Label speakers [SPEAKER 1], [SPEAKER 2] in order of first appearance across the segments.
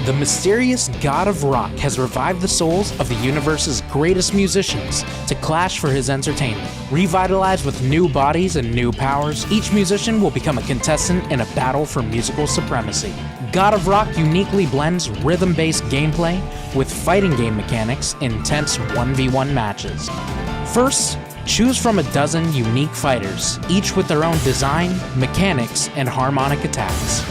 [SPEAKER 1] The mysterious God of Rock has revived the souls of the universe's greatest musicians to clash for his entertainment. Revitalized with new bodies and new powers, each musician will become a contestant in a battle for musical supremacy. God of Rock uniquely blends rhythm-based gameplay with fighting game mechanics in intense 1v1 matches. First, choose from a dozen unique fighters, each with their own design, mechanics, and harmonic attacks.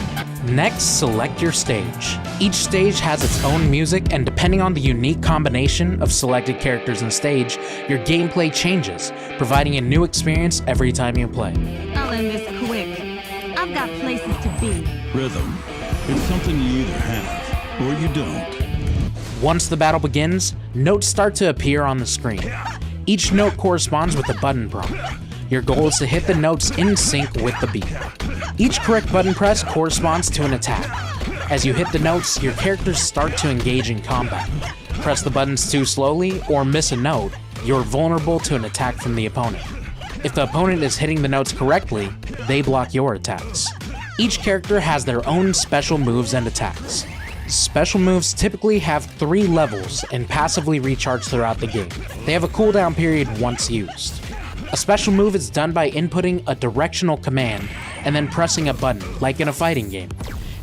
[SPEAKER 1] Next, select your stage. Each stage has its own music, and depending on the unique combination of selected characters and stage, your gameplay changes, providing a new experience every time you play.
[SPEAKER 2] I'll end this quick. I've got places to be.
[SPEAKER 3] Rhythm. It's something you either have or you don't.
[SPEAKER 1] Once the battle begins, notes start to appear on the screen. Each note corresponds with a button prompt. Your goal is to hit the notes in sync with the beat. Each correct button press corresponds to an attack. As you hit the notes, your characters start to engage in combat. Press the buttons too slowly or miss a note, you're vulnerable to an attack from the opponent. If the opponent is hitting the notes correctly, they block your attacks. Each character has their own special moves and attacks. Special moves typically have 3 levels and passively recharge throughout the game. They have a cooldown period once used. A special move is done by inputting a directional command and then pressing a button, like in a fighting game.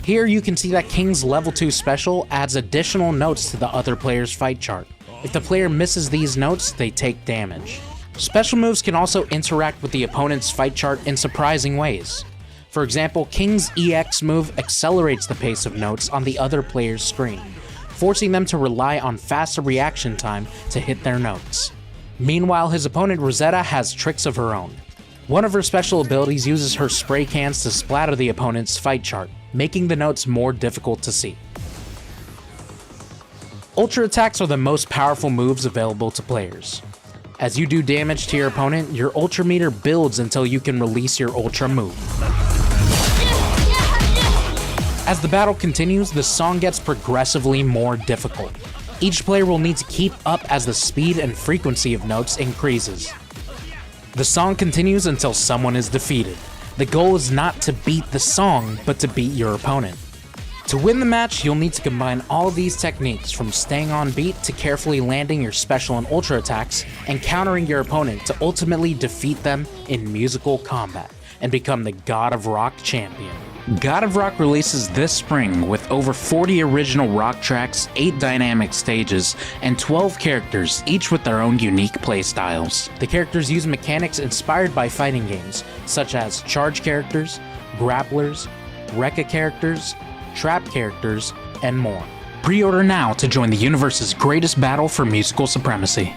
[SPEAKER 1] Here you can see that King's level 2 special adds additional notes to the other player's fight chart. If the player misses these notes, they take damage. Special moves can also interact with the opponent's fight chart in surprising ways. For example, King's EX move accelerates the pace of notes on the other player's screen, forcing them to rely on faster reaction time to hit their notes. Meanwhile, his opponent Rosetta has tricks of her own. One of her special abilities uses her spray cans to splatter the opponent's fight chart, making the notes more difficult to see. Ultra attacks are the most powerful moves available to players. As you do damage to your opponent, your ultra meter builds until you can release your ultra move. As the battle continues, the song gets progressively more difficult. Each player will need to keep up as the speed and frequency of notes increases. The song continues until someone is defeated. The goal is not to beat the song, but to beat your opponent. To win the match, you'll need to combine all these techniques, from staying on beat to carefully landing your special and ultra attacks and countering your opponent to ultimately defeat them in musical combat and become the God of Rock champion. God of Rock releases this spring with over 40 original rock tracks, 8 dynamic stages, and 12 characters, each with their own unique playstyles. The characters use mechanics inspired by fighting games, such as charge characters, grapplers, Rekka characters, trap characters, and more. Pre-order now to join the universe's greatest battle for musical supremacy.